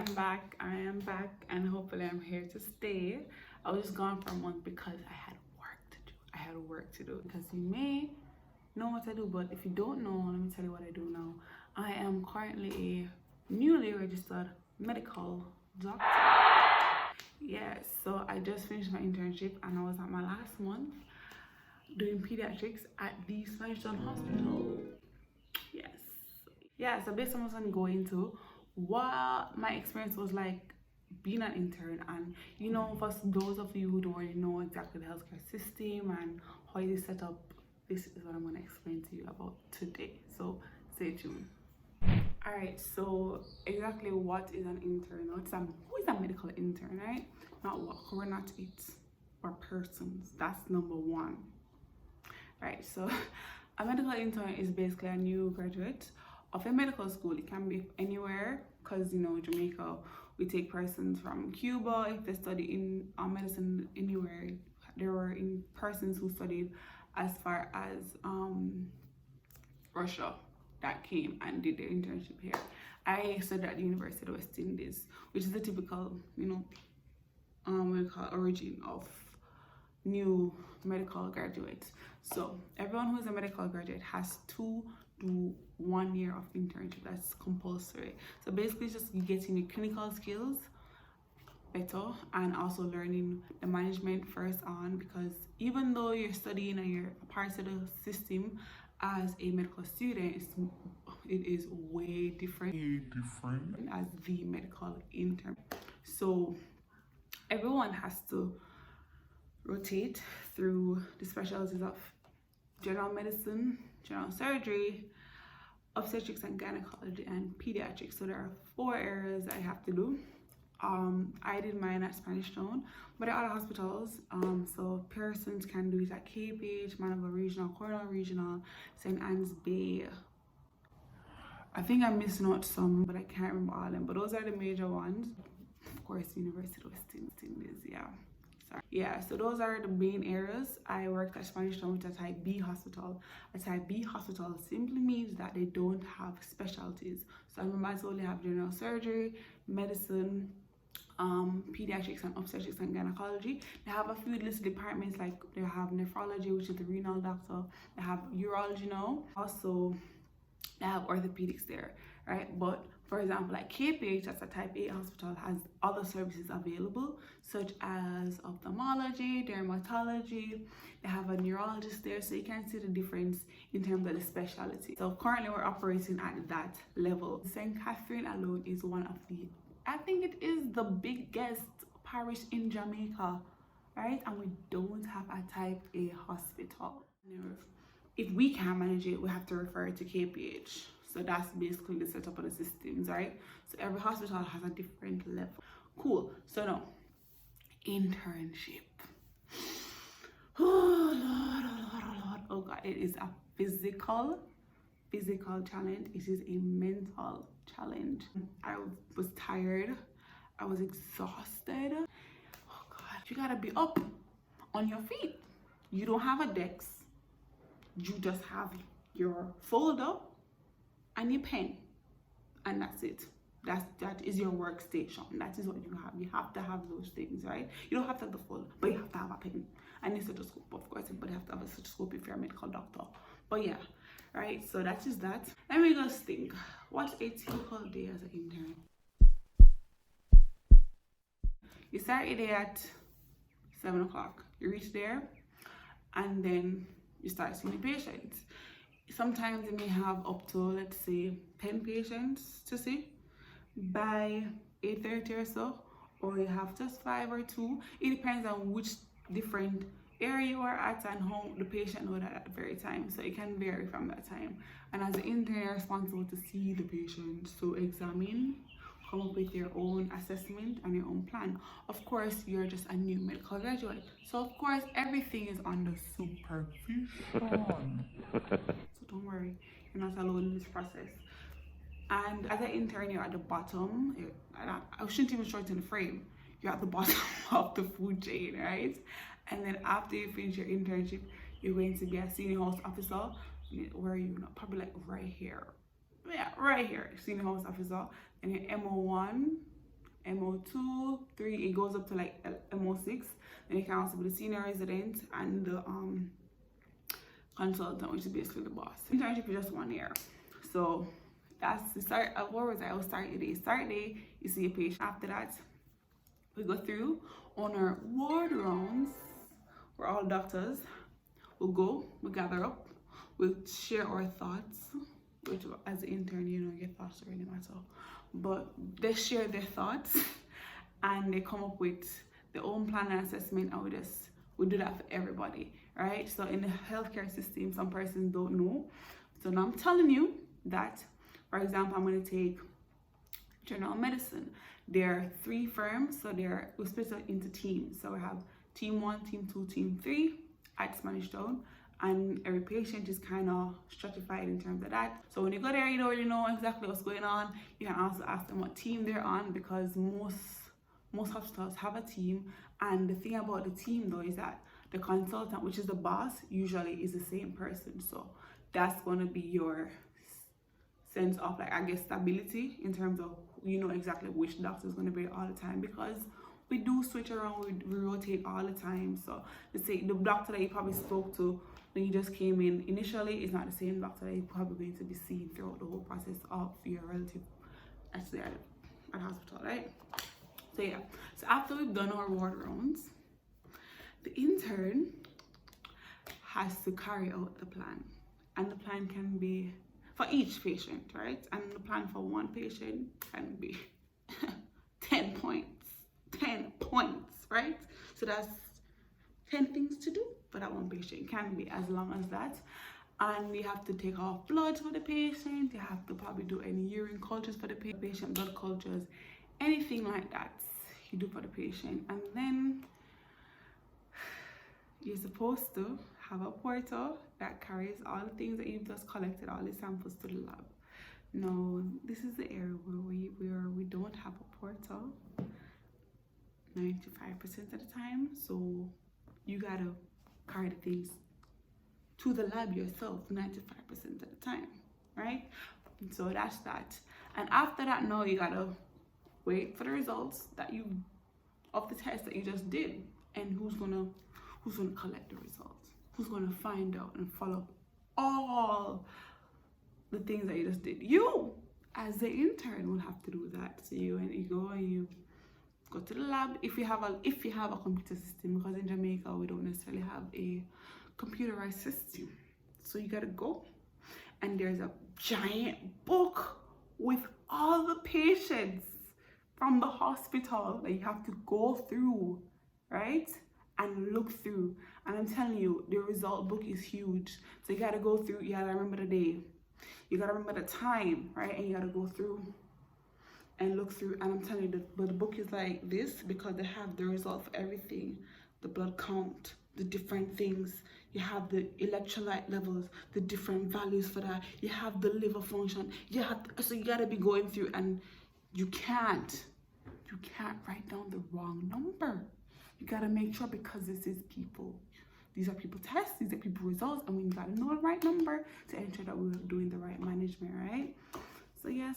I am back, and hopefully I'm here to stay. I was just gone for a month because I had work to do. Because you may know what I do, but if you don't know, let me tell you what I do now. I am currently a newly registered medical doctor. Yes, so I just finished my internship and I was at my last month doing pediatrics at the Smashdown Hospital. Yes. Yeah, so based on what I'm going to, what my experience was like being an intern, and for those of you who don't already know exactly the healthcare system and how it is set up, this is what I'm going to explain to you about today. So stay tuned. Alright, so exactly what is an intern? Who is a medical intern, right? Not what, we're not it, or persons. That's number one. Right, so a medical intern is basically a new graduate of a medical school. It can be anywhere, because Jamaica, we take persons from Cuba if they study in medicine anywhere. There were persons who studied as far as Russia that came and did their internship here. I studied at the University of West Indies, which is the typical origin of new medical graduates. So everyone who is a medical graduate has to do 1 year of internship. That's compulsory. So basically it's just getting your clinical skills better and also learning the management first on, because even though you're studying and you're a part of the system as a medical student, it is way different as the medical intern. So everyone has to rotate through the specialties of general medicine, general surgery, obstetrics and gynecology, and pediatrics. So there are 4 areas I have to do. I did mine at Spanish Town, but there are other hospitals. So persons can do it at KPH, Manava Regional, Cornwall Regional, St. Anne's Bay. I think I'm missing out some, but I can't remember all of them. But those are the major ones. Of course, University of West Indies, yeah. Yeah, so those are the main areas. I worked at Spanish Town with a type B hospital. A type B hospital simply means that they don't have specialties. So I remember I only have general surgery, medicine, pediatrics and obstetrics and gynecology. They have a few listed departments, like they have nephrology, which is the renal doctor. They have urology now. Also, they have orthopedics there, right? But for example, like KPH, that's a type A hospital, has other services available, such as ophthalmology, dermatology. They have a neurologist there, so you can see the difference in terms of the specialty. So currently we're operating at that level. St. Catherine alone is one of I think it is the biggest parish in Jamaica, right? And we don't have a type A hospital. If we can't manage it, we have to refer it to KPH. So that's basically the setup of the systems, right? So every hospital has a different level. Cool. So now, internship. Oh Lord, oh Lord, oh Lord. Oh God, it is a physical challenge. It is a mental challenge. I was tired. I was exhausted. Oh God, you gotta be up on your feet. You don't have a desk. You just have your folder and your pen, and that's it. That is your workstation. That is what you have. You have to have those things, right? You don't have to have the folder, but you have to have a pen and a stethoscope. Of course, everybody have to have a stethoscope if you're a medical doctor. But yeah, right? So that is that. Let me just think. What's a typical day as an intern? You start your day at 7 o'clock. You reach there, and then you start seeing the patients. Sometimes you may have up to, let's say, 10 patients to see by 8:30 or so, or you have just 5 or 2. It depends on which different area you are at and how the patient knows that at the very time. So it can vary from that time. And as an intern, you're responsible to see the patient, so examine, come up with your own assessment and your own plan. Of course, you're just a new medical graduate, so of course everything is under supervision. So don't worry, you're not alone in this process. And as an intern, you're at the bottom. I shouldn't even shorten the frame. You're at the bottom of the food chain, right? And then after you finish your internship, you're going to be a senior health officer. Where are you now? Probably like right here. Yeah, right here, senior health officer. And your MO1, MO2, 3, it goes up to like MO6. Then you can also be the senior resident and the consultant, which is basically the boss. Internship is just 1 year. So that's the start of what was I? I'll start your day. Start day, you see a patient. After that, we go through on our ward rounds. We're all doctors. We'll go, we'll gather up, we'll share our thoughts, which as an intern, you know, your thoughts really matter. But they share their thoughts and they come up with their own plan and assessment, and we do that for everybody, right? So in the healthcare system, some persons don't know. So now I'm telling you that, for example, I'm going to take general medicine. There are 3 firms, so we split it into teams. So we have team 1, team 2, team 3 at Spanish Town, and every patient is kind of stratified in terms of that. So when you go there, you don't really know exactly what's going on. You can also ask them what team they're on, because most hospitals have a team. And the thing about the team though is that the consultant, which is the boss, usually is the same person. So that's going to be your sense of, like, I guess, stability in terms of, you know, exactly which doctor is going to be all the time, because we do switch around, we rotate all the time. So let's say the doctor that you probably spoke to when you just came in initially is not the same doctor that you're probably going to be seeing throughout the whole process of your relative actually at hospital, right? So yeah, so after we've done our ward rounds, the intern has to carry out the plan, and the plan can be for each patient, right? And the plan for one patient can be 10 points, right? So that's 10 things to do for that one patient. It can be as long as that. And you have to take off blood for the patient. You have to probably do any urine cultures for the patient, blood cultures, anything like that you do for the patient. And then you're supposed to have a portal that carries all the things that you've just collected, all the samples, to the lab. Now, this is the area where we don't have a portal 95% of the time, so you gotta carry the things to the lab yourself 95% of the time, right? And so that's that. And after that, now you gotta wait for the results of the test that you just did. And who's gonna collect the results? Who's gonna find out and follow up all the things that you just did? You, as the intern, will have to do that. So you go to the lab if you have a computer system, because in Jamaica we don't necessarily have a computerized system. So you gotta go, and there's a giant book with all the patients from the hospital that you have to go through, right? And look through. And I'm telling you, the result book is huge. So you gotta go through, you gotta remember the day, you gotta remember the time, right? And you gotta go through and look through. And I'm telling you, but the book is like this because they have the result for everything: the blood count, the different things. You have the electrolyte levels, the different values for that. You have the liver function. So you gotta be going through, and you can't write down the wrong number. You gotta make sure, because these are people tests, these are people results, and we gotta know the right number to ensure that we're doing the right management, right? So yeah,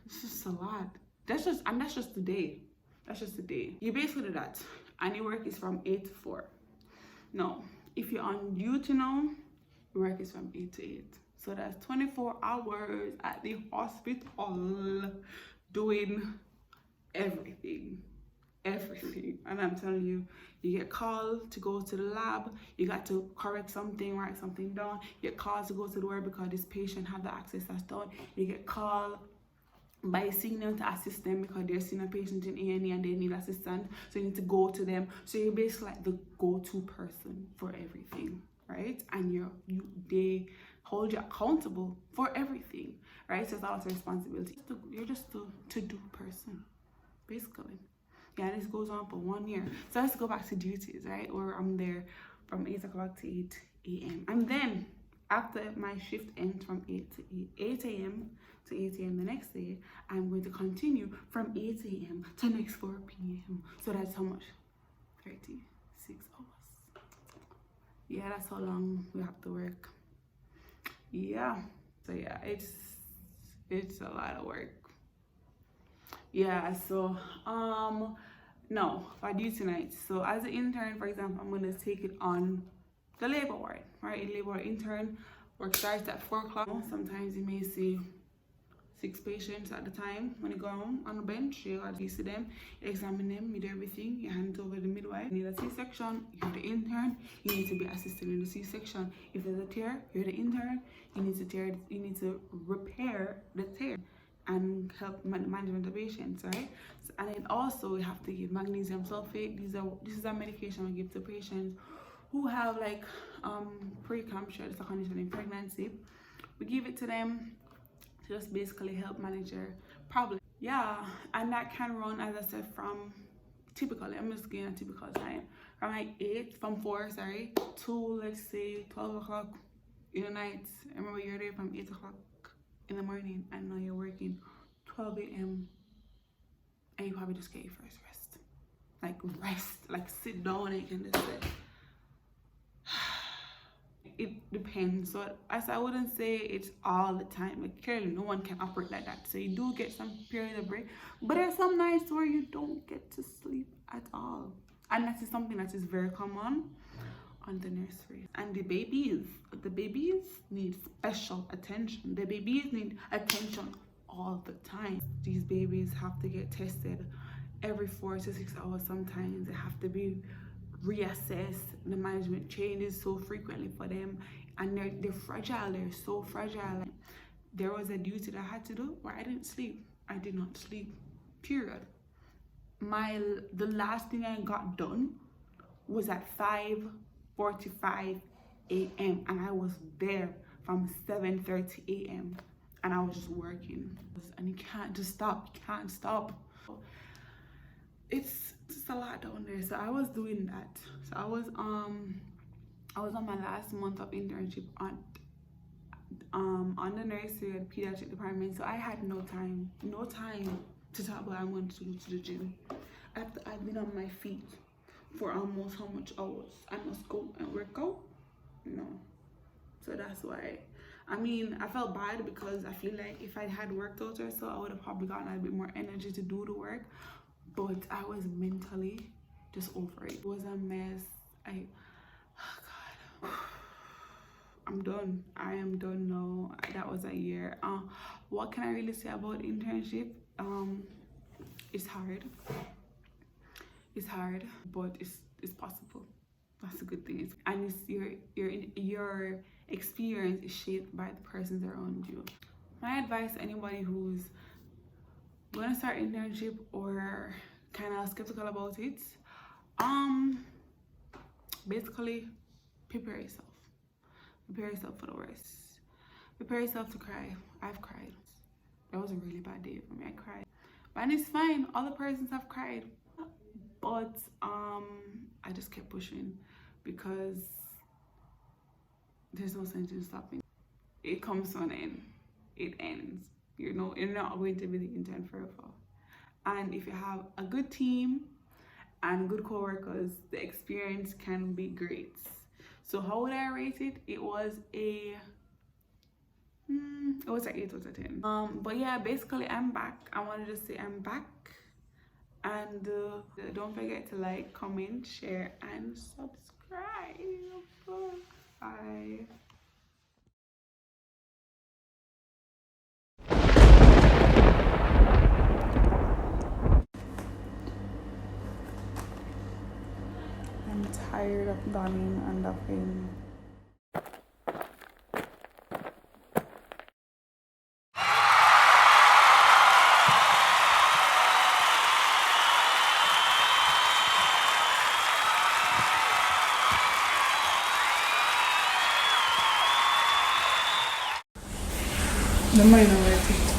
it's just a lot. That's just the day. That's just the day. You basically do that, and your work is from 8 to 4. No, if you're on duty now, your work is from 8 to 8. So that's 24 hours at the hospital doing everything. And I'm telling you, you get called to go to the lab, you got to correct something, write something down, you get called to go to the ward because this patient have the access that's done, you get called by a senior to assist them because they're seeing a patient in A&E and they need assistance, so you need to go to them. So you're basically like the go-to person for everything, right? And they hold you accountable for everything, right? So it's all a responsibility. You're just a to-do person, basically. Yeah, this goes on for 1 year. So let's go back to duties, right? Where I'm there from 8 o'clock to 8 a.m. And then after my shift ends from 8 a.m. to 8 a.m. the next day, I'm going to continue from 8 a.m. to next 4 p.m. So that's how much? 36 hours. Yeah, that's how long we have to work. Yeah. So yeah, it's a lot of work. Yeah, so no, for duty nights. So as an intern, for example, I'm gonna take it on the labor ward, right? Labor ward intern work starts at 4 o'clock. Sometimes you may see 6 patients at the time. When you go on the bench, you got to see them, examine them, you do everything, you hand it over to the midwife. You need a C-section, you're the intern, you need to be assisting in the C-section. If there's a tear, you're the intern, you need to repair the tear and help management of patients, right? So, and then also we have to give magnesium sulfate. This is a medication we give to patients who have like preeclampsia, it's a condition in pregnancy. We give it to them to just basically help manage your problem. Yeah, and that can run, as I said, from typically, I'm just giving a typical time, from like 4 to let's say 12 o'clock in the night. Remember, you're there from 8 o'clock in the morning and now you're working 12 a.m. and you probably just get your first rest. Like sit down and you can just sit. It depends. So as I wouldn't say it's all the time. Like clearly no one can operate like that. So you do get some period of break. But there's some nights where you don't get to sleep at all. And that is something that is very common on the nursery. And the babies need special attention. The babies need attention all the time. These babies have to get tested every 4 to 6 hours. Sometimes they have to be reassessed. The management changes so frequently for them, and they're fragile. They're so fragile. There was a duty that I had to do where I didn't sleep. I did not sleep, period. The last thing I got done was at 5:45 a.m. and I was there from 7:30 a.m. and I was just working. And you can't just stop. You can't stop. It's just a lot down there. So I was doing that. So I was on my last month of internship on the nursery at the pediatric department. So I had no time to talk about I'm going to go to the gym. I've been on my feet for almost how much hours? I must go and work out? No. So that's why. I mean, I felt bad because I feel like if I had worked out or so, I would have probably gotten a bit more energy to do the work. But I was mentally just over it. It was a mess. Oh God. I'm done. I am done now. That was a year. What can I really say about internship? It's hard. It's hard, but it's possible. That's a good thing. And it's your experience is shaped by the persons around you. My advice to anybody who's going to start internship or kind of skeptical about it, basically prepare yourself for the worst. Prepare yourself to cry. I've cried. That was a really bad day for me. I cried, but it's fine. Other persons have cried, but I just kept pushing because there's no sense in stopping. It comes to an end. It ends. You're not going to be the intern forever. And if you have a good team and good co-workers, the experience can be great. So how would I rate it? It was an 8 out of 10. But yeah, basically I'm back. I wanted to say I'm back. And don't forget to like, comment, share, and subscribe. Bye. I'm tired of donning and duffing. The minority.